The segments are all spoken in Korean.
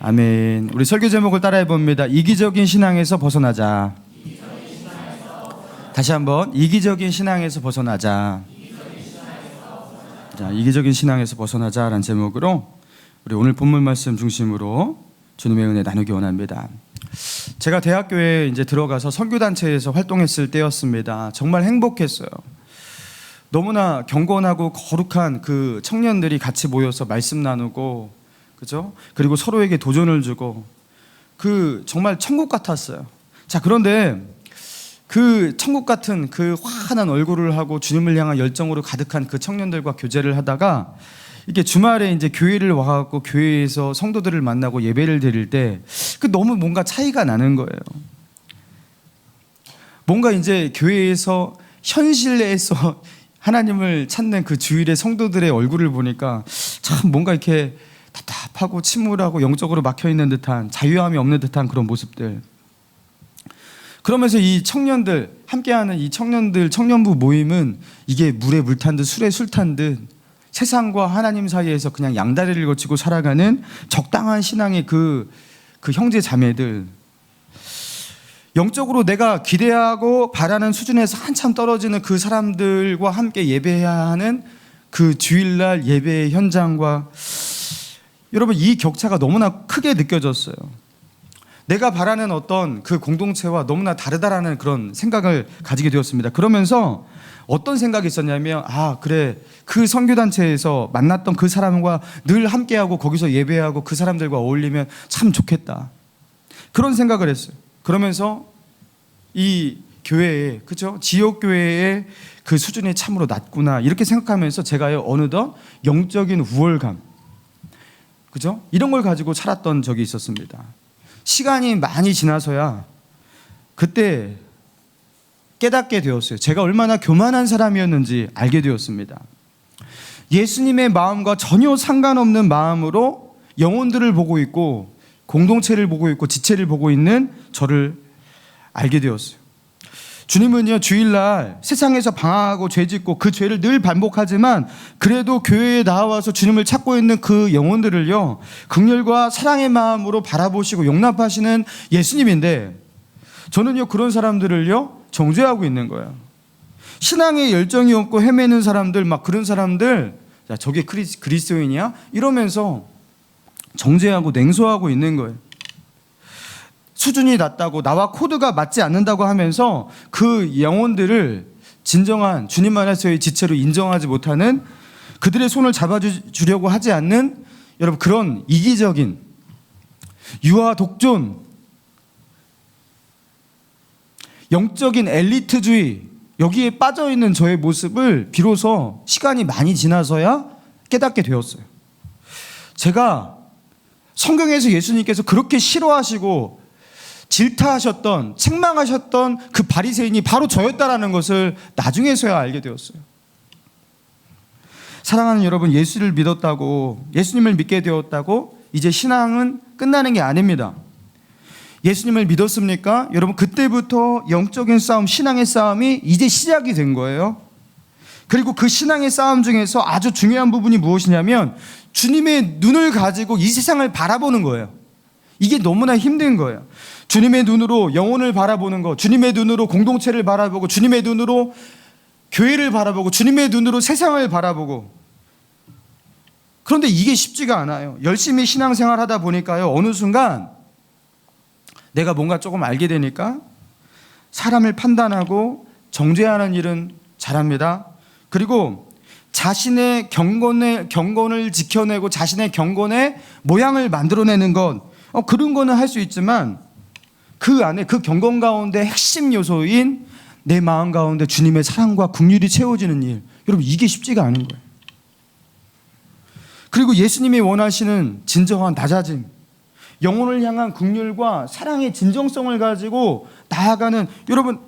아멘. 우리 설교 제목을 따라해 봅니다. 이기적인 신앙에서 벗어나자. 다시 한번 이기적인 신앙에서 벗어나자. 자, 이기적인 신앙에서 벗어나자라는 제목으로 우리 오늘 본문 말씀 중심으로 주님의 은혜 나누기 원합니다. 제가 대학교에 이제 들어가서 선교단체에서 활동했을 때였습니다. 정말 행복했어요. 너무나 경건하고 거룩한 그 청년들이 같이 모여서 말씀 나누고, 그죠? 그리고 서로에게 도전을 주고, 그 정말 천국 같았어요. 자, 그런데 그 천국 같은 그 환한 얼굴을 하고 주님을 향한 열정으로 가득한 그 청년들과 교제를 하다가 이게 주말에 이제 교회를 와갖고 교회에서 성도들을 만나고 예배를 드릴 때 그 너무 뭔가 차이가 나는 거예요. 뭔가 이제 교회에서 현실에서 하나님을 찾는 그 주일의 성도들의 얼굴을 보니까 참 뭔가 이렇게 답답하고 침울하고 영적으로 막혀있는 듯한, 자유함이 없는 듯한 그런 모습들. 그러면서 이 청년들, 함께하는 이 청년들, 청년부 모임은 이게 물에 물 탄 듯 술에 술 탄 듯 세상과 하나님 사이에서 그냥 양다리를 거치고 살아가는 적당한 신앙의 그 형제 자매들, 영적으로 내가 기대하고 바라는 수준에서 한참 떨어지는 그 사람들과 함께 예배해야 하는 그 주일날 예배의 현장과, 여러분, 이 격차가 너무나 크게 느껴졌어요. 내가 바라는 어떤 그 공동체와 너무나 다르다라는 그런 생각을 가지게 되었습니다. 그러면서 어떤 생각이 있었냐면, 그래, 그 선교단체에서 만났던 그 사람과 늘 함께하고 거기서 예배하고 그 사람들과 어울리면 참 좋겠다, 그런 생각을 했어요. 그러면서 이 교회에, 그죠? 지역교회의 그 수준이 참으로 낮구나, 이렇게 생각하면서 제가요, 어느덧 영적인 우월감, 그죠? 이런 걸 가지고 살았던 적이 있었습니다. 시간이 많이 지나서야 그때 깨닫게 되었어요. 제가 얼마나 교만한 사람이었는지 알게 되었습니다. 예수님의 마음과 전혀 상관없는 마음으로 영혼들을 보고 있고 공동체를 보고 있고 지체를 보고 있는 저를 알게 되었어요. 주님은요, 주일날 세상에서 방황하고 죄짓고 그 죄를 늘 반복하지만 그래도 교회에 나와서 주님을 찾고 있는 그 영혼들을요, 긍휼과 사랑의 마음으로 바라보시고 용납하시는 예수님인데, 저는요, 그런 사람들을요, 정죄하고 있는 거예요. 신앙에 열정이 없고 헤매는 사람들, 막 그런 사람들, 야, 저게 그리스도인이야? 이러면서 정죄하고 냉소하고 있는 거예요. 수준이 낮다고, 나와 코드가 맞지 않는다고 하면서 그 영혼들을 진정한 주님 안에서의 지체로 인정하지 못하는, 그들의 손을 잡아주려고 하지 않는, 여러분, 그런 이기적인 유아 독존, 영적인 엘리트주의, 여기에 빠져있는 저의 모습을 비로소 시간이 많이 지나서야 깨닫게 되었어요. 제가 성경에서 예수님께서 그렇게 싫어하시고 질타하셨던, 책망하셨던 그 바리새인이 바로 저였다라는 것을 나중에서야 알게 되었어요. 사랑하는 여러분, 예수를 믿었다고, 예수님을 믿게 되었다고 이제 신앙은 끝나는 게 아닙니다. 예수님을 믿었습니까? 여러분, 그때부터 영적인 싸움, 신앙의 싸움이 이제 시작이 된 거예요. 그리고 그 신앙의 싸움 중에서 아주 중요한 부분이 무엇이냐면 주님의 눈을 가지고 이 세상을 바라보는 거예요. 이게 너무나 힘든 거예요. 주님의 눈으로 영혼을 바라보는 것, 주님의 눈으로 공동체를 바라보고, 주님의 눈으로 교회를 바라보고, 주님의 눈으로 세상을 바라보고. 그런데 이게 쉽지가 않아요. 열심히 신앙생활 하다 보니까요, 어느 순간 내가 뭔가 조금 알게 되니까 사람을 판단하고 정죄하는 일은 잘합니다. 그리고 자신의 경건을 지켜내고 자신의 경건의 모양을 만들어내는 것, 그런 거는 할 수 있지만 그 안에, 그 경건 가운데 핵심 요소인 내 마음 가운데 주님의 사랑과 긍휼이 채워지는 일, 여러분, 이게 쉽지가 않은 거예요. 그리고 예수님이 원하시는 진정한 낮아짐, 영혼을 향한 긍휼과 사랑의 진정성을 가지고 나아가는, 여러분,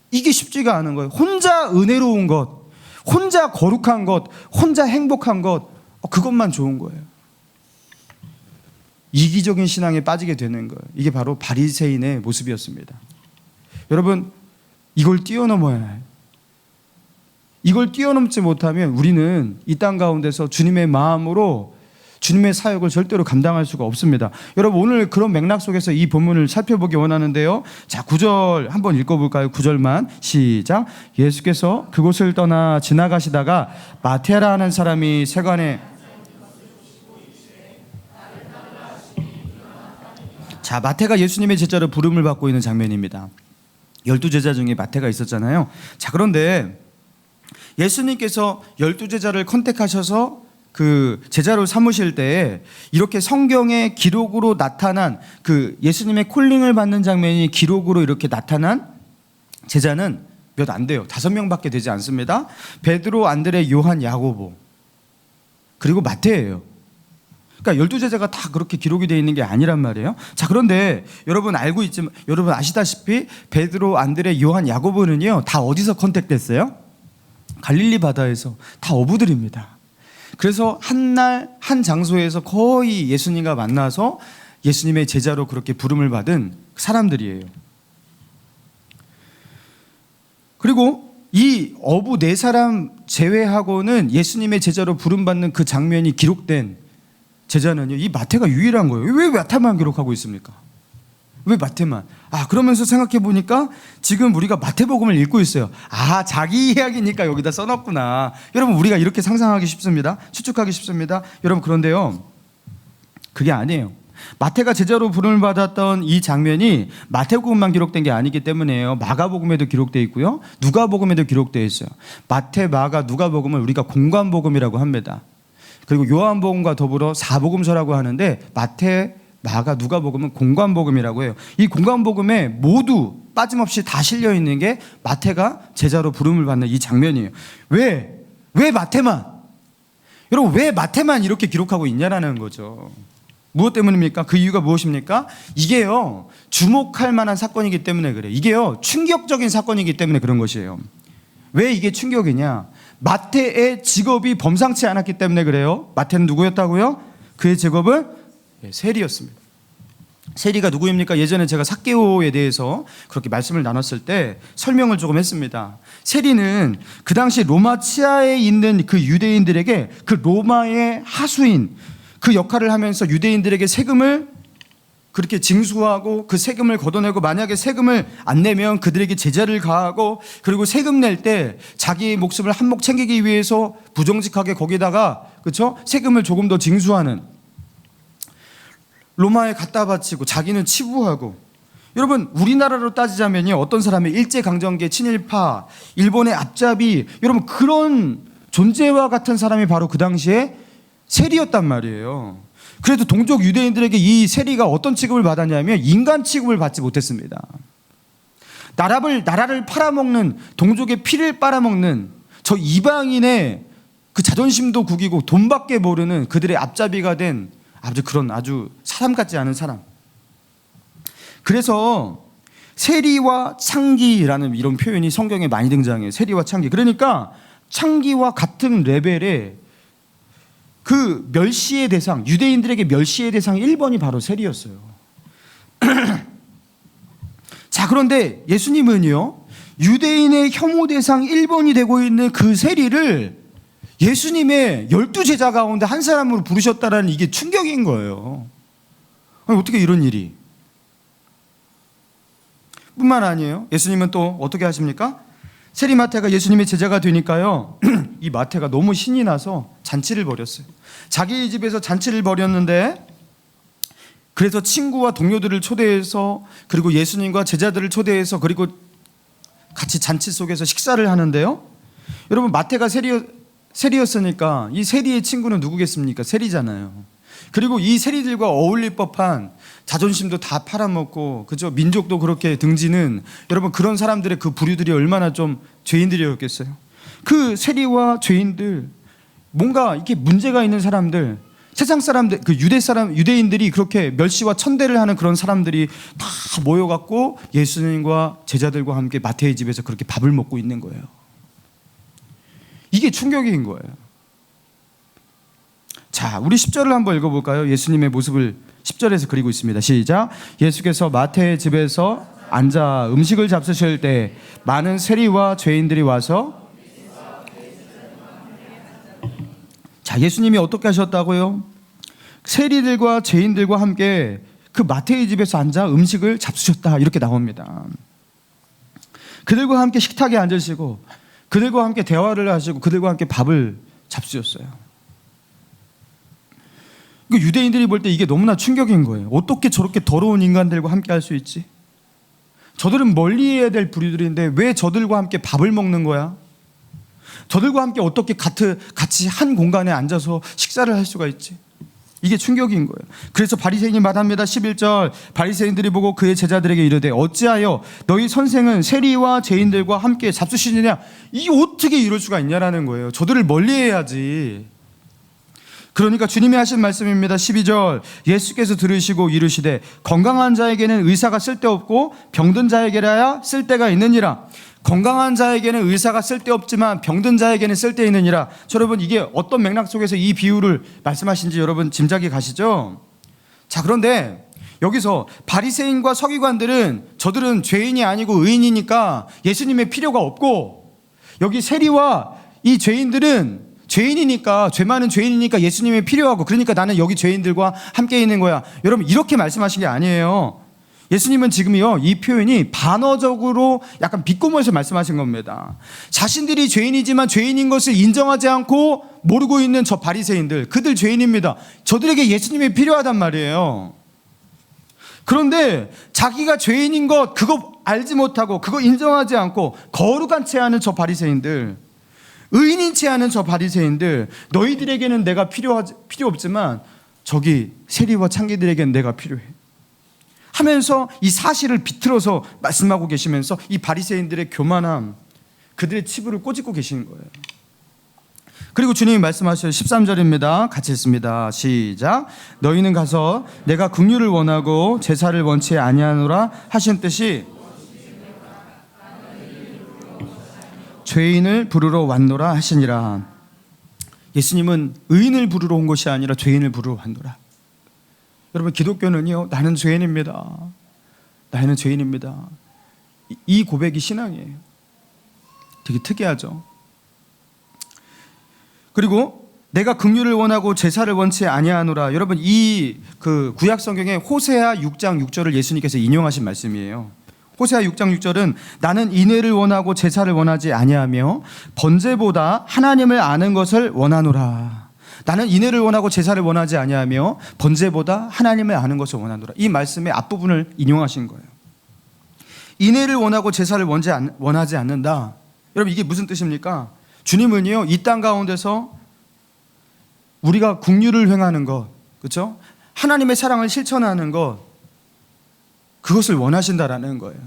이게 쉽지가 않은 거예요. 혼자 은혜로운 것, 혼자 거룩한 것, 혼자 행복한 것, 그것만 좋은 거예요. 이기적인 신앙에 빠지게 되는 거예요. 이게 바로 바리새인의 모습이었습니다. 여러분, 이걸 뛰어넘어야 해요. 이걸 뛰어넘지 못하면 우리는 이 땅 가운데서 주님의 마음으로 주님의 사역을 절대로 감당할 수가 없습니다. 여러분 오늘 그런 맥락 속에서 이 본문을 살펴보기 원하는데요. 자, 9절 한번 읽어볼까요? 9절만 시작. 예수께서 그곳을 떠나 지나가시다가 마테라 하는 사람이 세관에 자, 마태가 예수님의 제자로 부름을 받고 있는 장면입니다. 12제자 중에 마태가 있었잖아요. 자, 그런데 예수님께서 12제자를 컨택하셔서 그 제자로 삼으실 때에 이렇게 성경의 기록으로 나타난 그 예수님의 콜링을 받는 장면이 기록으로 이렇게 나타난 제자는 몇 안 돼요. 5명밖에 되지 않습니다. 베드로, 안드레, 요한, 야고보 그리고 마태예요. 그러니까 12제자가 다 그렇게 기록이 되어 있는 게 아니란 말이에요. 자, 그런데 여러분 알고 있지만 여러분 아시다시피 베드로, 안드레, 요한, 야고보는요 다 어디서 컨택됐어요? 갈릴리 바다에서 다 어부들입니다. 그래서 한 날 한 장소에서 거의 예수님과 만나서 예수님의 제자로 그렇게 부름을 받은 사람들이에요. 그리고 이 어부 4사람 제외하고는 예수님의 제자로 부름받는 그 장면이 기록된 제자는요, 이 마태가 유일한 거예요. 왜 마태만 기록하고 있습니까? 왜 마태만? 그러면서 생각해 보니까 지금 우리가 마태복음을 읽고 있어요. 자기 이야기니까 여기다 써놨구나. 여러분, 우리가 이렇게 상상하기 쉽습니다. 추측하기 쉽습니다. 여러분, 그런데요, 그게 아니에요. 마태가 제자로 부름을 받았던 이 장면이 마태복음만 기록된 게 아니기 때문에요. 마가복음에도 기록되어 있고요. 누가복음에도 기록되어 있어요. 마태, 마가, 누가복음을 우리가 공관복음이라고 합니다. 그리고 요한복음과 더불어 사복음서라고 하는데 마태, 마가, 누가복음은 공관복음이라고 해요. 이 공관복음에 모두 빠짐없이 다 실려 있는 게 마태가 제자로 부름을 받는 이 장면이에요. 왜 마태만? 여러분, 왜 마태만 이렇게 기록하고 있냐라는 거죠. 무엇 때문입니까? 그 이유가 무엇입니까? 이게요, 주목할 만한 사건이기 때문에 그래요. 이게요, 충격적인 사건이기 때문에 그런 것이에요. 왜 이게 충격이냐? 마태의 직업이 범상치 않았기 때문에 그래요. 마태는 누구였다고요? 그의 직업은 세리였습니다. 세리가 누구입니까? 예전에 제가 삭개오에 대해서 그렇게 말씀을 나눴을 때 설명을 조금 했습니다. 세리는 그 당시 로마 치하에 있는 그 유대인들에게 그 로마의 하수인 그 역할을 하면서 유대인들에게 세금을 그렇게 징수하고 그 세금을 걷어내고 만약에 세금을 안 내면 그들에게 제재를 가하고 그리고 세금 낼 때 자기의 목숨을 한몫 챙기기 위해서 부정직하게 거기다가 그렇죠? 세금을 조금 더 징수하는 로마에 갖다 바치고 자기는 치부하고 여러분 우리나라로 따지자면요 어떤 사람이 일제강점기 친일파 일본의 앞잡이 여러분 그런 존재와 같은 사람이 바로 그 당시에 세리였단 말이에요. 그래도 동족 유대인들에게 이 세리가 어떤 취급을 받았냐면 인간 취급을 받지 못했습니다. 나라를 팔아먹는 동족의 피를 빨아먹는 저 이방인의 그 자존심도 구기고 돈밖에 모르는 그들의 앞잡이가 된 아주 사람 같지 않은 사람. 그래서 세리와 창기라는 이런 표현이 성경에 많이 등장해요. 세리와 창기. 그러니까 창기와 같은 레벨의 그 멸시의 대상, 유대인들에게 멸시의 대상 1번이 바로 세리였어요. 자, 그런데 예수님은요, 유대인의 혐오 대상 1번이 되고 있는 그 세리를 예수님의 12제자 가운데 한 사람으로 부르셨다라는 이게 충격인 거예요. 아니, 어떻게 이런 일이? 뿐만 아니에요. 예수님은 또 어떻게 하십니까? 세리 마태가 예수님의 제자가 되니까요, 이 마태가 너무 신이 나서 잔치를 벌였어요. 자기 집에서 잔치를 벌였는데, 그래서 친구와 동료들을 초대해서, 그리고 예수님과 제자들을 초대해서, 그리고 같이 잔치 속에서 식사를 하는데요. 여러분, 마태가 세리였으니까 이 세리의 친구는 누구겠습니까? 세리잖아요. 그리고 이 세리들과 어울릴 법한 자존심도 다 팔아먹고, 그죠? 민족도 그렇게 등지는 여러분 그런 사람들의 그 부류들이 얼마나 좀 죄인들이었겠어요. 그 세리와 죄인들, 뭔가 이렇게 문제가 있는 사람들, 세상 사람들, 그 유대인들이 그렇게 멸시와 천대를 하는 그런 사람들이 다 모여갖고 예수님과 제자들과 함께 마태의 집에서 그렇게 밥을 먹고 있는 거예요. 이게 충격인 거예요. 자, 우리 10절을 한번 읽어볼까요? 예수님의 모습을 10절에서 그리고 있습니다. 시작. 예수께서 마태의 집에서 앉아 음식을 잡수실 때 많은 세리와 죄인들이 와서 자, 예수님이 어떻게 하셨다고요? 세리들과 죄인들과 함께 그 마태의 집에서 앉아 음식을 잡수셨다 이렇게 나옵니다. 그들과 함께 식탁에 앉으시고 그들과 함께 대화를 하시고 그들과 함께 밥을 잡수셨어요. 유대인들이 볼 때 이게 너무나 충격인 거예요. 어떻게 저렇게 더러운 인간들과 함께 할 수 있지? 저들은 멀리해야 될 부류들인데 왜 저들과 함께 밥을 먹는 거야? 저들과 함께 어떻게 같이 한 공간에 앉아서 식사를 할 수가 있지? 이게 충격인 거예요. 그래서 바리새인이 말합니다. 11절 바리새인들이 보고 그의 제자들에게 이르되 어찌하여 너희 선생은 세리와 죄인들과 함께 잡수시느냐? 이게 어떻게 이럴 수가 있냐라는 거예요. 저들을 멀리해야지. 그러니까 주님이 하신 말씀입니다. 12절 예수께서 들으시고 이르시되 건강한 자에게는 의사가 쓸데없고 병든 자에게라야 쓸데가 있느니라. 건강한 자에게는 의사가 쓸데없지만 병든 자에게는 쓸데있느니라. 여러분 이게 어떤 맥락 속에서 이 비유를 말씀하신지 여러분 짐작이 가시죠? 자, 그런데 여기서 바리새인과 서기관들은 저들은 죄인이 아니고 의인이니까 예수님의 필요가 없고, 여기 세리와 이 죄인들은 죄인이니까, 죄 많은 죄인이니까 예수님이 필요하고, 그러니까 나는 여기 죄인들과 함께 있는 거야. 여러분 이렇게 말씀하신 게 아니에요. 예수님은 지금요 이 표현이 반어적으로 약간 비꼬면서 말씀하신 겁니다. 자신들이 죄인이지만 죄인인 것을 인정하지 않고 모르고 있는 저 바리새인들, 그들 죄인입니다. 저들에게 예수님이 필요하단 말이에요. 그런데 자기가 죄인인 것 그거 알지 못하고 그거 인정하지 않고 거룩한 채 하는 저 바리새인들, 의인인 채 하는 저 바리새인들, 너희들에게는 내가 필요 없지만 저기 세리와 창기들에게는 내가 필요해 하면서 이 사실을 비틀어서 말씀하고 계시면서 이 바리새인들의 교만함, 그들의 치부를 꼬집고 계시는 거예요. 그리고 주님이 말씀하셔요. 13절입니다. 같이 읽습니다. 시작. 너희는 가서 내가 긍휼을 원하고 제사를 원치 아니하노라 하신 뜻이 죄인을 부르러 왔노라 하시니라. 예수님은 의인을 부르러 온 것이 아니라 죄인을 부르러 왔노라. 여러분 기독교는요 나는 죄인입니다. 나는 죄인입니다. 이 고백이 신앙이에요. 되게 특이하죠. 그리고 내가 긍휼을 원하고 제사를 원치 아니하노라. 여러분 이 구약 성경에 호세아 6장 6절을 예수님께서 인용하신 말씀이에요. 호세아 6장 6절은 나는 인애를 원하고 제사를 원하지 아니하며 번제보다 하나님을 아는 것을 원하노라. 나는 인애를 원하고 제사를 원하지 아니하며 번제보다 하나님을 아는 것을 원하노라. 이 말씀의 앞부분을 인용하신 거예요. 인애를 원하고 제사를 원하지 않는다. 여러분 이게 무슨 뜻입니까? 주님은요 이 땅 가운데서 우리가 긍휼을 행하는 것, 그렇죠? 하나님의 사랑을 실천하는 것, 그것을 원하신다라는 거예요.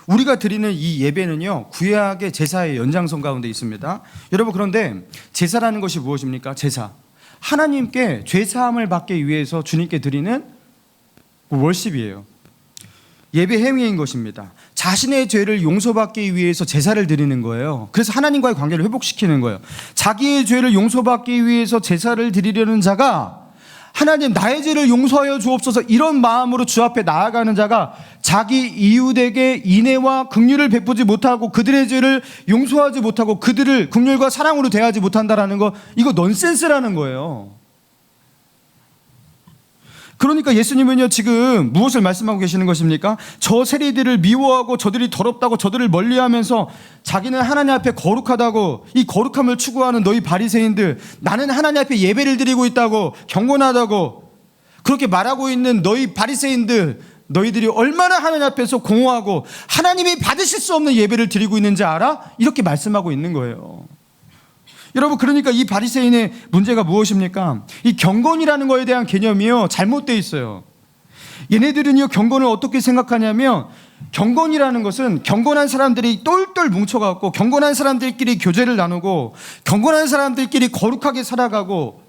우리가 드리는 이 예배는요 구약의 제사의 연장선 가운데 있습니다. 여러분 그런데 제사라는 것이 무엇입니까? 제사, 하나님께 죄사함을 받기 위해서 주님께 드리는 월십이에요. 예배 행위인 것입니다. 자신의 죄를 용서받기 위해서 제사를 드리는 거예요. 그래서 하나님과의 관계를 회복시키는 거예요. 자기의 죄를 용서받기 위해서 제사를 드리려는 자가 하나님 나의 죄를 용서하여 주옵소서 이런 마음으로 주 앞에 나아가는 자가 자기 이웃에게 인애와 긍휼을 베푸지 못하고 그들의 죄를 용서하지 못하고 그들을 긍휼과 사랑으로 대하지 못한다라는 거, 이거 넌센스라는 거예요. 그러니까 예수님은요 지금 무엇을 말씀하고 계시는 것입니까? 저 세리들을 미워하고 저들이 더럽다고 저들을 멀리하면서 자기는 하나님 앞에 거룩하다고 이 거룩함을 추구하는 너희 바리새인들, 나는 하나님 앞에 예배를 드리고 있다고 경건하다고 그렇게 말하고 있는 너희 바리새인들, 너희들이 얼마나 하나님 앞에서 공허하고 하나님이 받으실 수 없는 예배를 드리고 있는지 알아? 이렇게 말씀하고 있는 거예요. 여러분 그러니까 이 바리새인의 문제가 무엇입니까? 이 경건이라는 거에 대한 개념이요 잘못되어 있어요. 얘네들은요 경건을 어떻게 생각하냐면, 경건이라는 것은 경건한 사람들이 똘똘 뭉쳐갖고 경건한 사람들끼리 교제를 나누고 경건한 사람들끼리 거룩하게 살아가고,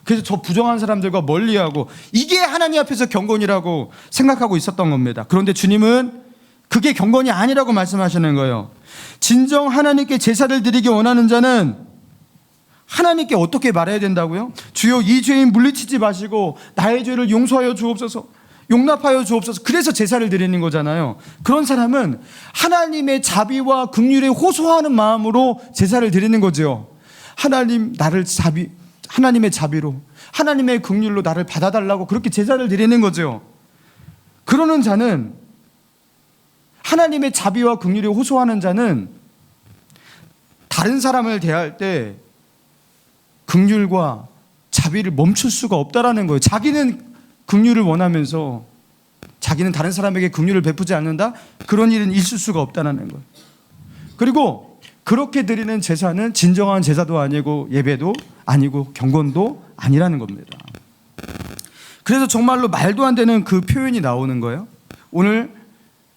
그래서 저 부정한 사람들과 멀리하고, 이게 하나님 앞에서 경건이라고 생각하고 있었던 겁니다. 그런데 주님은 그게 경건이 아니라고 말씀하시는 거예요. 진정 하나님께 제사를 드리기 원하는 자는 하나님께 어떻게 말해야 된다고요? 주여 이 죄인 물리치지 마시고 나의 죄를 용서하여 주옵소서, 용납하여 주옵소서. 그래서 제사를 드리는 거잖아요. 그런 사람은 하나님의 자비와 긍휼에 호소하는 마음으로 제사를 드리는 거죠. 하나님 나를 하나님의 자비로, 하나님의 긍휼로 나를 받아달라고 그렇게 제사를 드리는 거죠. 그러는 자는, 하나님의 자비와 긍휼에 호소하는 자는 다른 사람을 대할 때 긍휼과 자비를 멈출 수가 없다라는 거예요. 자기는 긍휼을 원하면서 자기는 다른 사람에게 긍휼을 베푸지 않는다? 그런 일은 있을 수가 없다는 거예요. 그리고 그렇게 드리는 제사는 진정한 제사도 아니고 예배도 아니고 경건도 아니라는 겁니다. 그래서 정말로 말도 안 되는 그 표현이 나오는 거예요. 오늘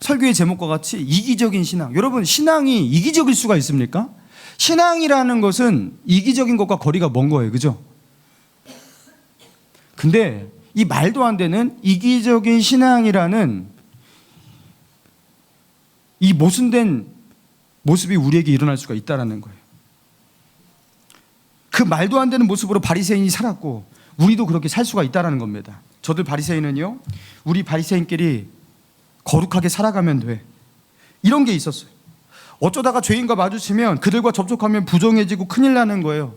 설교의 제목과 같이 이기적인 신앙. 여러분, 신앙이 이기적일 수가 있습니까? 신앙이라는 것은 이기적인 것과 거리가 먼 거예요. 그죠? 근데 이 말도 안 되는 이기적인 신앙이라는 이 모순된 모습이 우리에게 일어날 수가 있다는 거예요. 그 말도 안 되는 모습으로 바리새인이 살았고 우리도 그렇게 살 수가 있다는 겁니다. 저들 바리새인은요, 우리 바리새인끼리 거룩하게 살아가면 돼, 이런 게 있었어요. 어쩌다가 죄인과 마주치면 그들과 접촉하면 부정해지고 큰일 나는 거예요.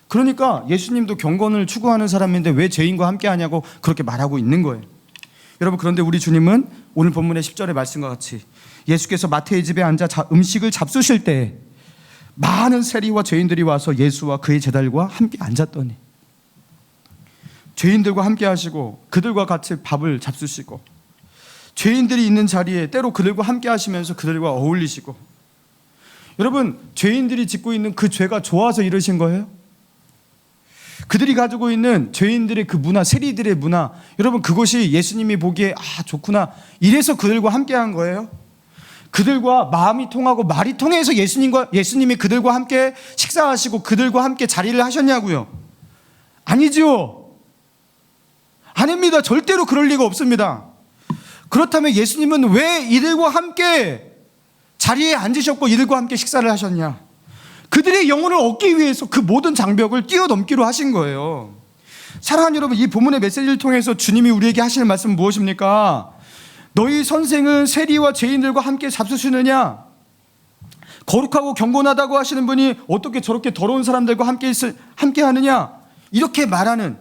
그러니까 예수님도 경건을 추구하는 사람인데 왜 죄인과 함께 하냐고 그렇게 말하고 있는 거예요. 여러분, 그런데 우리 주님은 오늘 본문의 10절의 말씀과 같이 예수께서 마태의 집에 앉아 음식을 잡수실 때 많은 세리와 죄인들이 와서 예수와 그의 제자들과 함께 앉았더니, 죄인들과 함께 하시고 그들과 같이 밥을 잡수시고 죄인들이 있는 자리에 때로 그들과 함께 하시면서 그들과 어울리시고, 여러분, 죄인들이 짓고 있는 그 죄가 좋아서 이러신 거예요? 그들이 가지고 있는 죄인들의 그 문화, 세리들의 문화, 여러분, 그것이 예수님이 보기에 좋구나, 이래서 그들과 함께 한 거예요? 그들과 마음이 통하고 말이 통해서 예수님이 그들과 함께 식사하시고 그들과 함께 자리를 하셨냐고요? 아니죠. 아닙니다. 절대로 그럴 리가 없습니다. 그렇다면 예수님은 왜 이들과 함께 자리에 앉으셨고 이들과 함께 식사를 하셨냐? 그들의 영혼을 얻기 위해서 그 모든 장벽을 뛰어넘기로 하신 거예요. 사랑하는 여러분, 이 본문의 메시지를 통해서 주님이 우리에게 하시는 말씀은 무엇입니까? 너희 선생은 세리와 죄인들과 함께 잡수시느냐? 거룩하고 경건하다고 하시는 분이 어떻게 저렇게 더러운 사람들과 함께 하느냐? 이렇게 말하는,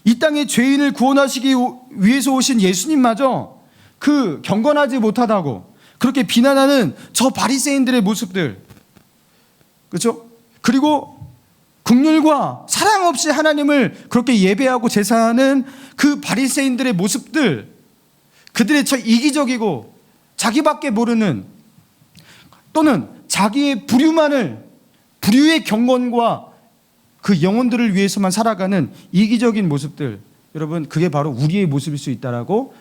이 땅의 죄인을 구원하시기 위해서 오신 예수님마저 그 경건하지 못하다고 그렇게 비난하는 저 바리새인들의 모습들, 그렇죠? 그리고 긍휼과 사랑 없이 하나님을 그렇게 예배하고 제사하는 그 바리새인들의 모습들, 그들의 저 이기적이고 자기밖에 모르는, 또는 자기의 부류의 경건과 그 영혼들을 위해서만 살아가는 이기적인 모습들, 여러분, 그게 바로 우리의 모습일 수 있다라고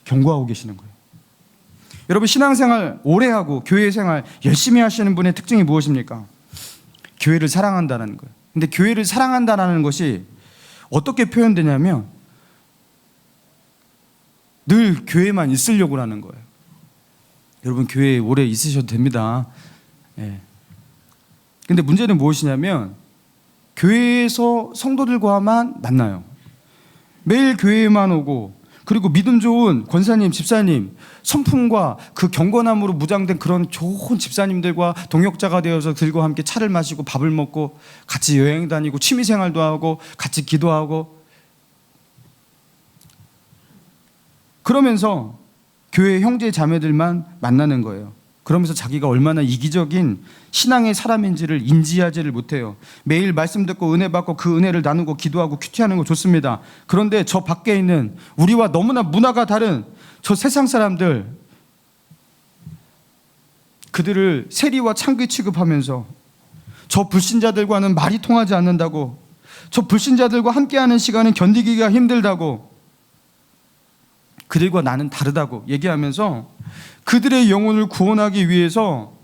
경고하고 계시는 거예요. 여러분, 신앙생활 오래 하고 교회 생활 열심히 하시는 분의 특징이 무엇입니까? 교회를 사랑한다는 거예요. 근데 교회를 사랑한다는 것이 어떻게 표현되냐면 늘 교회만 있으려고 하는 거예요. 여러분, 교회에 오래 있으셔도 됩니다. 근데 문제는 무엇이냐면 교회에서 성도들과만 만나요. 매일 교회에만 오고, 그리고 믿음 좋은 권사님, 집사님, 성품과 그 경건함으로 무장된 그런 좋은 집사님들과 동역자가 되어서 그들과 함께 차를 마시고 밥을 먹고 같이 여행 다니고 취미생활도 하고 같이 기도하고, 그러면서 교회 형제 자매들만 만나는 거예요. 그러면서 자기가 얼마나 이기적인 신앙의 사람인지를 인지하지를 못해요. 매일 말씀 듣고 은혜 받고 그 은혜를 나누고 기도하고 큐티하는 거 좋습니다. 그런데 저 밖에 있는 우리와 너무나 문화가 다른 저 세상 사람들, 그들을 세리와 창귀 취급하면서 저 불신자들과는 말이 통하지 않는다고, 저 불신자들과 함께하는 시간은 견디기가 힘들다고, 그들과 나는 다르다고 얘기하면서 그들의 영혼을 구원하기 위해서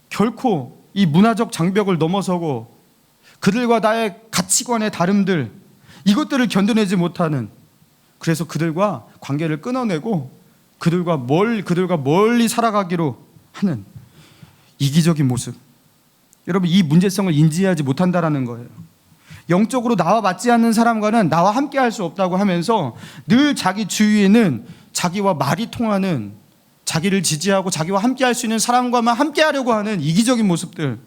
결코 이 문화적 장벽을 넘어서고 그들과 나의 가치관의 다름들, 이것들을 견뎌내지 못하는, 그래서 그들과 관계를 끊어내고 그들과 멀리 살아가기로 하는 이기적인 모습. 여러분, 이 문제성을 인지하지 못한다라는 거예요. 영적으로 나와 맞지 않는 사람과는 나와 함께 할 수 없다고 하면서 늘 자기 주위에는 자기와 말이 통하는, 자기를 지지하고 자기와 함께 할 수 있는 사람과만 함께 하려고 하는 이기적인 모습들.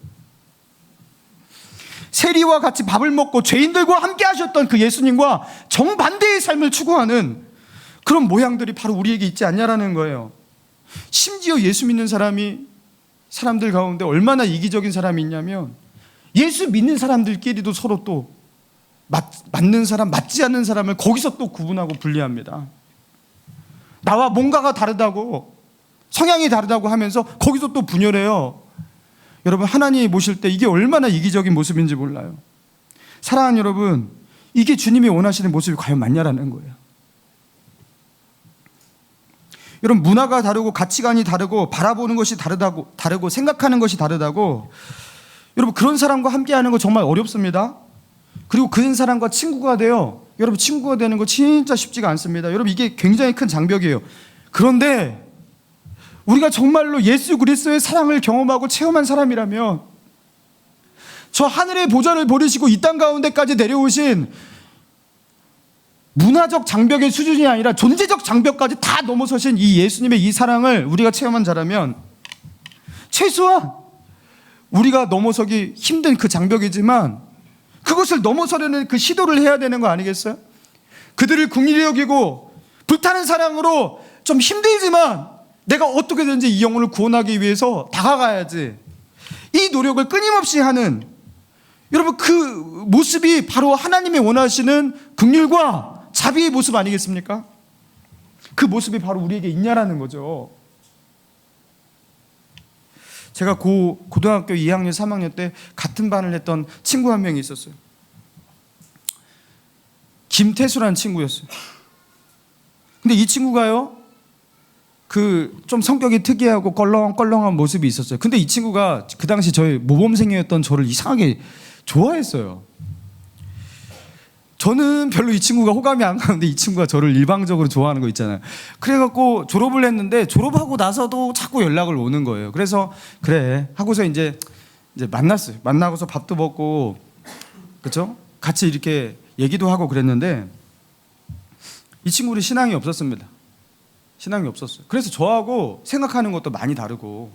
세리와 같이 밥을 먹고 죄인들과 함께 하셨던 그 예수님과 정반대의 삶을 추구하는 그런 모양들이 바로 우리에게 있지 않냐라는 거예요. 심지어 예수 믿는 사람들 가운데 얼마나 이기적인 사람이 있냐면 예수 믿는 사람들끼리도 서로 또 맞는 사람, 맞지 않는 사람을 거기서 또 구분하고 분리합니다. 나와 뭔가가 다르다고, 성향이 다르다고 하면서 거기서 또 분열해요. 여러분, 하나님이 보실 때 이게 얼마나 이기적인 모습인지 몰라요. 사랑하는 여러분, 이게 주님이 원하시는 모습이 과연 맞냐라는 거예요. 여러분, 문화가 다르고 가치관이 다르고 바라보는 것이 다르고 생각하는 것이 다르다고, 여러분, 그런 사람과 함께하는 거 정말 어렵습니다. 그리고 그런 사람과 친구가 돼요. 여러분, 친구가 되는 거 진짜 쉽지가 않습니다. 여러분, 이게 굉장히 큰 장벽이에요. 그런데 우리가 정말로 예수 그리스도의 사랑을 경험하고 체험한 사람이라면, 저 하늘의 보좌를 버리시고 이 땅 가운데까지 내려오신 문화적 장벽의 수준이 아니라 존재적 장벽까지 다 넘어서신 이 예수님의 이 사랑을 우리가 체험한 자라면, 최소한 우리가 넘어서기 힘든 그 장벽이지만 그것을 넘어서려는 그 시도를 해야 되는 거 아니겠어요? 그들을 긍휼히 여기고 불타는 사랑으로 좀 힘들지만 내가 어떻게든지 이 영혼을 구원하기 위해서 다가가야지, 이 노력을 끊임없이 하는, 여러분, 그 모습이 바로 하나님이 원하시는 긍휼과 자비의 모습 아니겠습니까? 그 모습이 바로 우리에게 있냐라는 거죠. 제가 고등학교 2학년 3학년 때 같은 반을 했던 친구 한 명이 있었어요. 김태수라는 친구였어요. 근데 이 친구가요, 좀 성격이 특이하고 껄렁껄렁한 모습이 있었어요. 근데 이 친구가 그 당시 저희 모범생이었던 저를 이상하게 좋아했어요. 저는 별로 이 친구가 호감이 안 가는데 이 친구가 저를 일방적으로 좋아하는 거 있잖아요. 그래갖고 졸업을 했는데 졸업하고 나서도 자꾸 연락을 오는 거예요. 그래서 그래 하고서 이제 만났어요. 만나고서 밥도 먹고, 그렇죠? 같이 이렇게 얘기도 하고 그랬는데 이 친구는 신앙이 없었습니다. 신앙이 없었어요. 그래서 저하고 생각하는 것도 많이 다르고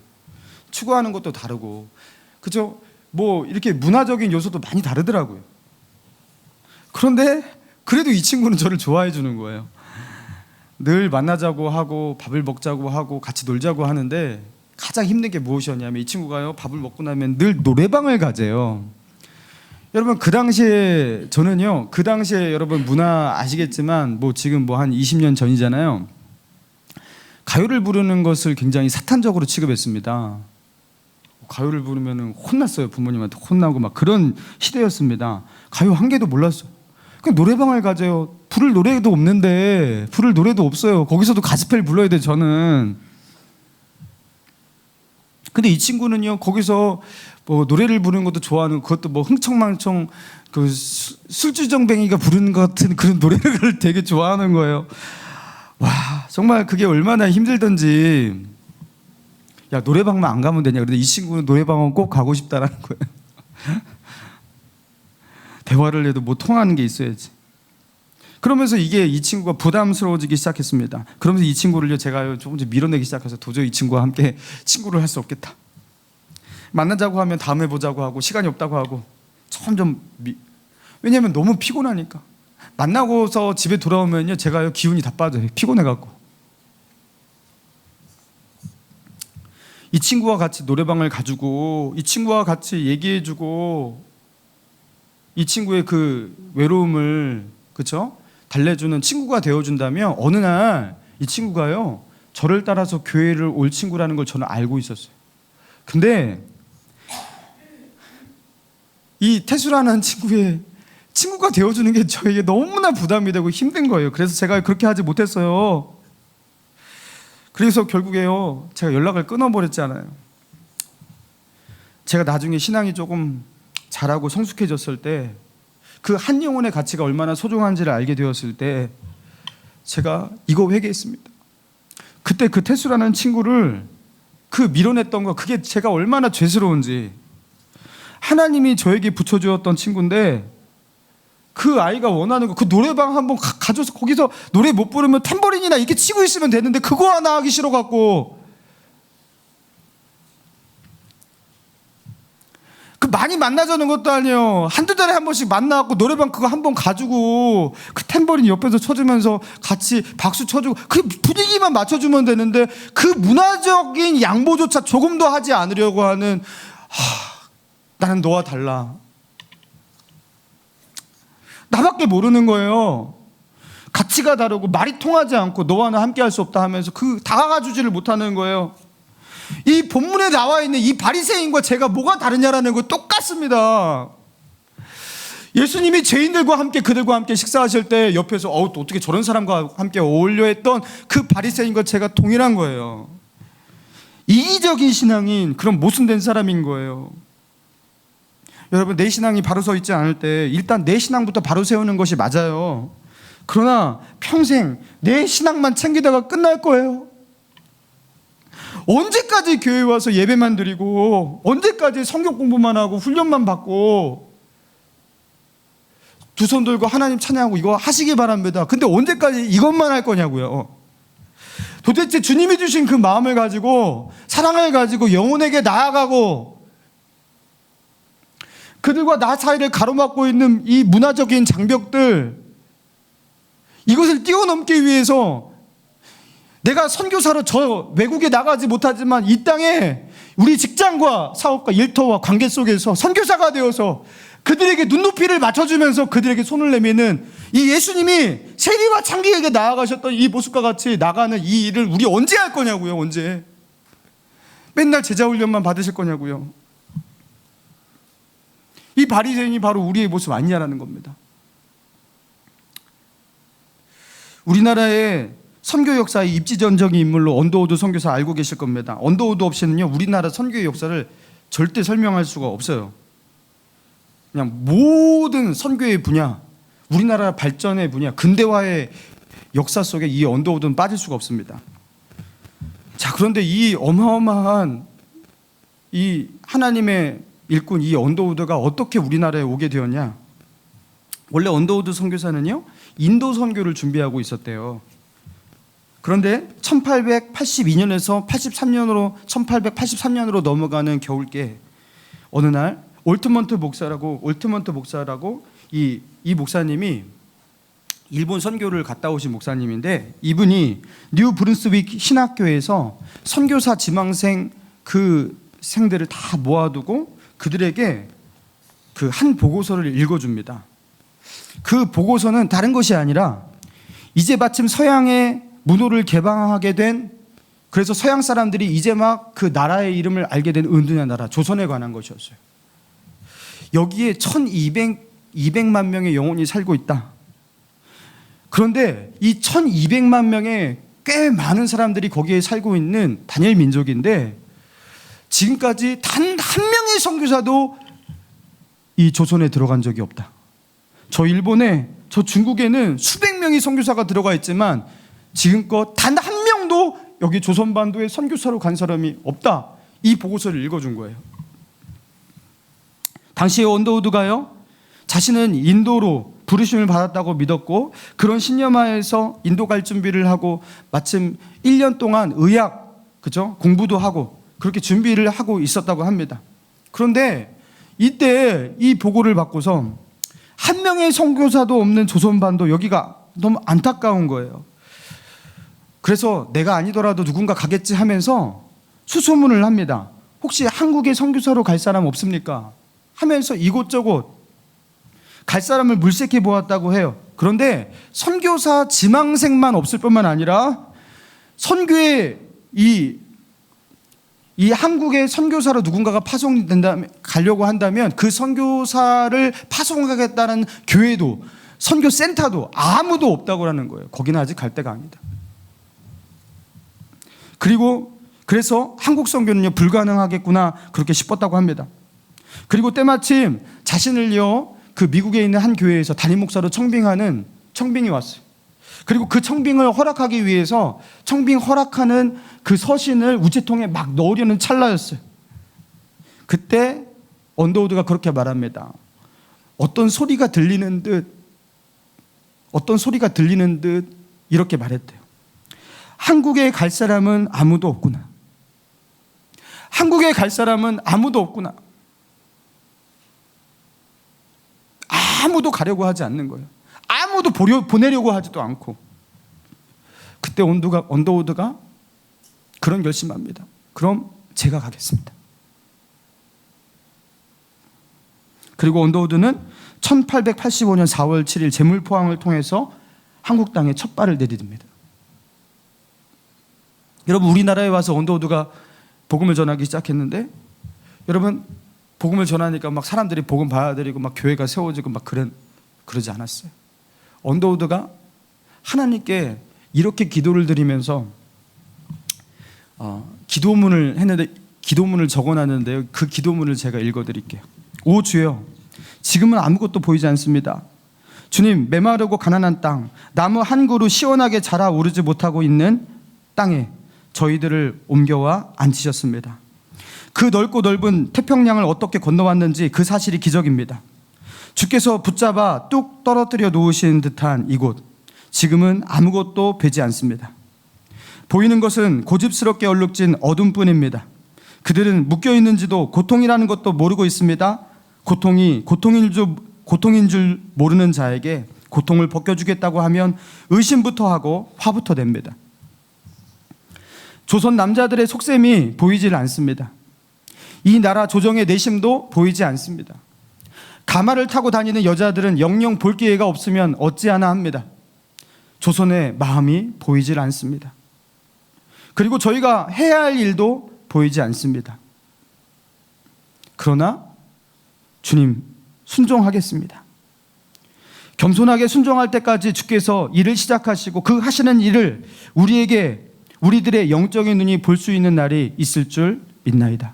추구하는 것도 다르고, 그죠? 뭐 이렇게 문화적인 요소도 많이 다르더라고요. 그런데 그래도 이 친구는 저를 좋아해 주는 거예요. 늘 만나자고 하고 밥을 먹자고 하고 같이 놀자고 하는데 가장 힘든 게 무엇이었냐면, 이 친구가요, 밥을 먹고 나면 늘 노래방을 가재요. 여러분, 그 당시에 저는요, 그 당시에 여러분 문화 아시겠지만 뭐 지금 뭐 한 20년 전이잖아요. 가요를 부르는 것을 굉장히 사탄적으로 취급했습니다. 가요를 부르면 혼났어요. 부모님한테 혼나고 막 그런 시대였습니다. 가요 한 개도 몰랐어요. 그 노래방을 가재요. 부를 노래도 없는데, 부를 노래도 없어요. 거기서도 가스펠 불러야 돼, 저는. 근데 이 친구는요, 거기서 뭐 노래를 부르는 것도 좋아하는, 그것도 뭐 흥청망청 그 술주정뱅이가 부르는 것 같은 그런 노래를 되게 좋아하는 거예요. 와, 정말 그게 얼마나 힘들던지. 야, 노래방만 안 가면 되냐. 그런데 이 친구는 노래방은 꼭 가고 싶다라는 거예요. 대화를 해도 뭐 통하는 게 있어야지. 그러면서 이 친구가 부담스러워지기 시작했습니다. 그러면서 이 친구를요, 제가 조금씩 밀어내기 시작해서 도저히 이 친구와 함께 친구를 할 수 없겠다. 만나자고 하면 다음에 보자고 하고, 시간이 없다고 하고, 점점 왜냐하면 너무 피곤하니까. 만나고서 집에 돌아오면요, 제가요 기운이 다 빠져요. 피곤해갖고. 이 친구와 같이 노래방을 가주고, 이 친구와 같이 얘기해주고, 이 친구의 그 외로움을, 그렇죠? 달래주는 친구가 되어준다면, 어느 날 이 친구가요, 저를 따라서 교회를 올 친구라는 걸 저는 알고 있었어요. 근데 이 태수라는 친구가 되어주는 게 저에게 너무나 부담이 되고 힘든 거예요. 그래서 제가 그렇게 하지 못했어요. 그래서 결국에요, 제가 연락을 끊어버렸잖아요. 제가 나중에 신앙이 조금 잘하고 성숙해졌을 때, 그 한 영혼의 가치가 얼마나 소중한지를 알게 되었을 때 제가 이거 회개했습니다. 그때 그 태수라는 친구를 밀어냈던 거, 그게 제가 얼마나 죄스러운지. 하나님이 저에게 붙여주었던 친구인데 그 아이가 원하는 거, 그 노래방 한번 가줘서 거기서 노래 못 부르면 탬버린이나 이렇게 치고 있으면 되는데 그거 하나 하기 싫어갖고, 그 많이 만나자는 것도 아니에요. 한두 달에 한 번씩 만나고 노래방 그거 한 번 가지고 그 탬버린 옆에서 쳐주면서 같이 박수 쳐주고 그 분위기만 맞춰주면 되는데 그 문화적인 양보조차 조금도 하지 않으려고 하는 나는 너와 달라. 나밖에 모르는 거예요. 가치가 다르고 말이 통하지 않고 너와는 함께 할 수 없다 하면서 그 다가가주지를 못하는 거예요. 이 본문에 나와 있는 이 바리새인과 제가 뭐가 다르냐라는 거 똑같습니다. 예수님이 죄인들과 함께 그들과 함께 식사하실 때 옆에서 또 어떻게 저런 사람과 함께 어울려 했던 그 바리새인과 제가 동일한 거예요. 이기적인 신앙인 그런 모순된 사람인 거예요. 여러분, 내 신앙이 바로 서 있지 않을 때 일단 내 신앙부터 바로 세우는 것이 맞아요. 그러나 평생 내 신앙만 챙기다가 끝날 거예요. 언제까지 교회 와서 예배만 드리고 언제까지 성경 공부만 하고 훈련만 받고 두 손 들고 하나님 찬양하고 이거 하시기 바랍니다. 근데 언제까지 이것만 할 거냐고요. 도대체 주님이 주신 그 마음을 가지고 사랑을 가지고 영혼에게 나아가고 그들과 나 사이를 가로막고 있는 이 문화적인 장벽들, 이것을 뛰어넘기 위해서 내가 선교사로 저 외국에 나가지 못하지만 이 땅에 우리 직장과 사업과 일터와 관계 속에서 선교사가 되어서 그들에게 눈높이를 맞춰주면서 그들에게 손을 내미는 이 예수님이 세리와 창기에게 나아가셨던 이 모습과 같이 나가는 이 일을 우리 언제 할 거냐고요. 언제? 맨날 제자 훈련만 받으실 거냐고요. 이 바리새인이 바로 우리의 모습 아니냐라는 겁니다. 우리나라의 선교 역사의 입지전적인 인물로 언더우드 선교사 알고 계실 겁니다. 언더우드 없이는요 우리나라 선교의 역사를 절대 설명할 수가 없어요. 그냥 모든 선교의 분야, 우리나라 발전의 분야, 근대화의 역사 속에 이 언더우드는 빠질 수가 없습니다. 자, 그런데 이 어마어마한 이 하나님의 일꾼 이 언더우드가 어떻게 우리나라에 오게 되었냐? 원래 언더우드 선교사는요 인도 선교를 준비하고 있었대요. 그런데 1882년에서 1883년으로 넘어가는 겨울께 어느 날 올트먼트 목사라고 이 목사님이 일본 선교를 갔다 오신 목사님인데, 이분이 뉴 브룬스윅 신학교에서 선교사 지망생 그 생들을 다 모아두고 그들에게 그 한 보고서를 읽어줍니다. 그 보고서는 다른 것이 아니라 이제 마침 서양의 문호를 개방하게 된, 그래서 서양 사람들이 이제 막 그 나라의 이름을 알게 된 은둔의 나라 조선에 관한 것이었어요. 여기에 1200만 명의 영혼이 살고 있다. 그런데 이 1200만 명의 꽤 많은 사람들이 거기에 살고 있는 단일 민족인데 지금까지 단 한 명의 선교사도 이 조선에 들어간 적이 없다. 저 일본에, 저 중국에는 수백 명의 선교사가 들어가 있지만 지금껏 단 한 명도 여기 조선반도에 선교사로 간 사람이 없다. 이 보고서를 읽어준 거예요. 당시에 언더우드가요 자신은 인도로 부르심을 받았다고 믿었고 그런 신념하에서 인도 갈 준비를 하고 마침 1년 동안 의학 공부도 하고 그렇게 준비를 하고 있었다고 합니다. 그런데 이때 이 보고를 받고서 한 명의 선교사도 없는 조선반도, 여기가 너무 안타까운 거예요. 그래서 내가 아니더라도 누군가 가겠지 하면서 수소문을 합니다. 혹시 한국에 선교사로 갈 사람 없습니까? 하면서 이곳저곳 갈 사람을 물색해 보았다고 해요. 그런데 선교사 지망생만 없을 뿐만 아니라 선교에 이 한국의 선교사로 누군가가 가려고 한다면 그 선교사를 파송하겠다는 교회도 선교센터도 아무도 없다고 하는 거예요. 거기는 아직 갈 데가 아니다. 그래서 한국 선교는요 불가능하겠구나 그렇게 싶었다고 합니다. 그리고 때마침 자신을요 그 미국에 있는 한 교회에서 담임 목사로 청빙이 왔어요. 그리고 그 청빙을 허락하기 위해서 청빙 허락하는 그 서신을 우체통에 막 넣으려는 찰나였어요. 그때 언더우드가 그렇게 말합니다. 어떤 소리가 들리는 듯 이렇게 말했대요. 한국에 갈 사람은 아무도 없구나. 한국에 갈 사람은 아무도 없구나. 아무도 가려고 하지 않는 거예요. 아무도 보내려고 하지도 않고. 그때 언더우드가 그런 결심합니다. 그럼 제가 가겠습니다. 그리고 언더우드는 1885년 4월 7일 제물포항을 통해서 한국 땅에 첫 발을 내디딥니다. 여러분, 우리나라에 와서 언더우드가 복음을 전하기 시작했는데, 여러분, 복음을 전하니까 막 사람들이 복음 받아들이고 막 교회가 세워지고 막 그러지 않았어요. 언더우드가 하나님께 이렇게 기도를 드리면서 기도문을 했는데, 기도문을 적어놨는데요, 그 기도문을 제가 읽어드릴게요. 오 주여, 지금은 아무것도 보이지 않습니다. 주님, 메마르고 가난한 땅, 나무 한 그루 시원하게 자라오르지 못하고 있는 땅에 저희들을 옮겨와 앉히셨습니다. 그 넓고 넓은 태평양을 어떻게 건너왔는지 그 사실이 기적입니다. 주께서 붙잡아 뚝 떨어뜨려 놓으신 듯한 이곳, 지금은 아무것도 보이지 않습니다. 보이는 것은 고집스럽게 얼룩진 어둠뿐입니다. 그들은 묶여있는지도 고통이라는 것도 모르고 있습니다. 고통인 줄 모르는 자에게 고통을 벗겨주겠다고 하면 의심부터 하고 화부터 냅니다. 조선 남자들의 속셈이 보이질 않습니다. 이 나라 조정의 내심도 보이지 않습니다. 가마를 타고 다니는 여자들은 영영 볼 기회가 없으면 어찌하나 합니다. 조선의 마음이 보이질 않습니다. 그리고 저희가 해야 할 일도 보이지 않습니다. 그러나 주님, 순종하겠습니다. 겸손하게 순종할 때까지 주께서 일을 시작하시고 그 하시는 일을 우리들의 영적인 눈이 볼 수 있는 날이 있을 줄 믿나이다.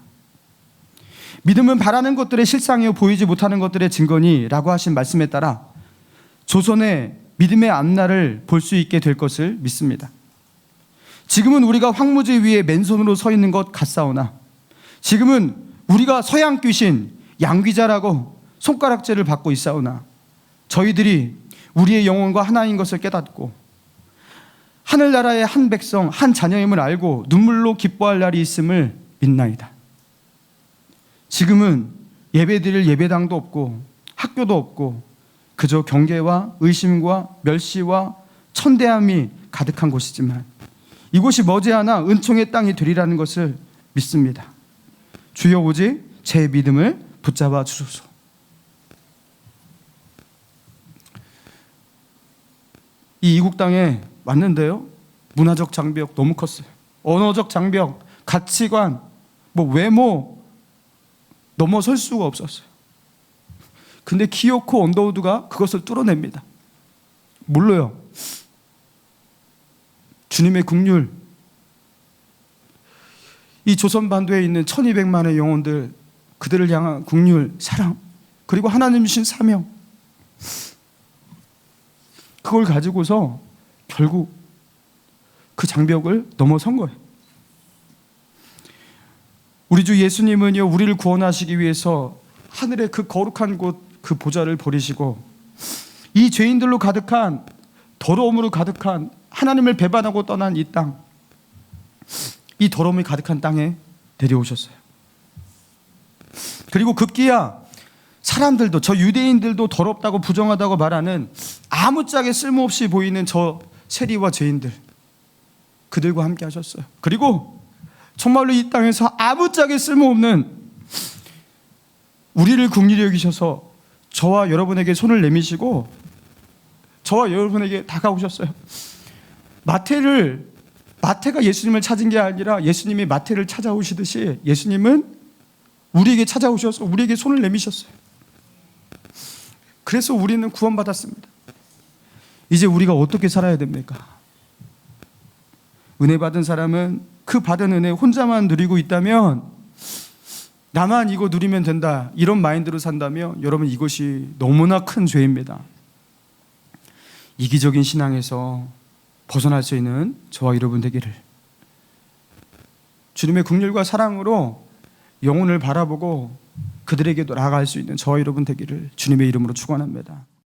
믿음은 바라는 것들의 실상이요 보이지 못하는 것들의 증거니라고 하신 말씀에 따라 조선의 믿음의 앞날을 볼 수 있게 될 것을 믿습니다. 지금은 우리가 황무지 위에 맨손으로 서 있는 것 같사오나, 지금은 우리가 서양 귀신, 양귀자라고 손가락질을 받고 있사오나, 저희들이 우리의 영혼과 하나인 것을 깨닫고 하늘나라의 한 백성, 한 자녀임을 알고 눈물로 기뻐할 날이 있음을 믿나이다. 지금은 예배드릴 예배당도 없고 학교도 없고 그저 경계와 의심과 멸시와 천대함이 가득한 곳이지만 이곳이 머지않아 은총의 땅이 되리라는 것을 믿습니다. 주여, 오직 제 믿음을 붙잡아 주소서. 이 이국 땅에 왔는데요, 문화적 장벽 너무 컸어요. 언어적 장벽, 가치관, 외모 넘어설 수가 없었어요. 근데 키요코 언더우드가 그것을 뚫어냅니다. 뭘로요? 주님의 긍휼. 이 조선반도에 있는 1200만의 영혼들, 그들을 향한 긍휼, 사랑, 그리고 하나님 주신 사명, 그걸 가지고서 결국 그 장벽을 넘어선 거예요. 우리 주 예수님은요, 우리를 구원하시기 위해서 하늘의 그 거룩한 곳, 그 보좌를 버리시고 이 죄인들로 가득한, 더러움으로 가득한, 하나님을 배반하고 떠난 이 땅, 이 더러움이 가득한 땅에 내려오셨어요. 그리고 급기야 사람들도, 저 유대인들도 더럽다고 부정하다고 말하는 아무짝에 쓸모없이 보이는 저 세리와 죄인들, 그들과 함께 하셨어요. 그리고 정말로 이 땅에서 아무짝에 쓸모없는 우리를 긍휼히 여기셔서 저와 여러분에게 손을 내미시고 저와 여러분에게 다가오셨어요. 마태가 예수님을 찾은 게 아니라 예수님이 마태를 찾아오시듯이 예수님은 우리에게 찾아오셔서 우리에게 손을 내미셨어요. 그래서 우리는 구원받았습니다. 이제 우리가 어떻게 살아야 됩니까? 은혜 받은 사람은 그 받은 은혜 혼자만 누리고 있다면, 나만 이거 누리면 된다, 이런 마인드로 산다면 여러분, 이것이 너무나 큰 죄입니다. 이기적인 신앙에서 벗어날 수 있는 저와 여러분 되기를, 주님의 긍휼과 사랑으로 영혼을 바라보고 그들에게도 나아갈 수 있는 저와 여러분 되기를 주님의 이름으로 축원합니다.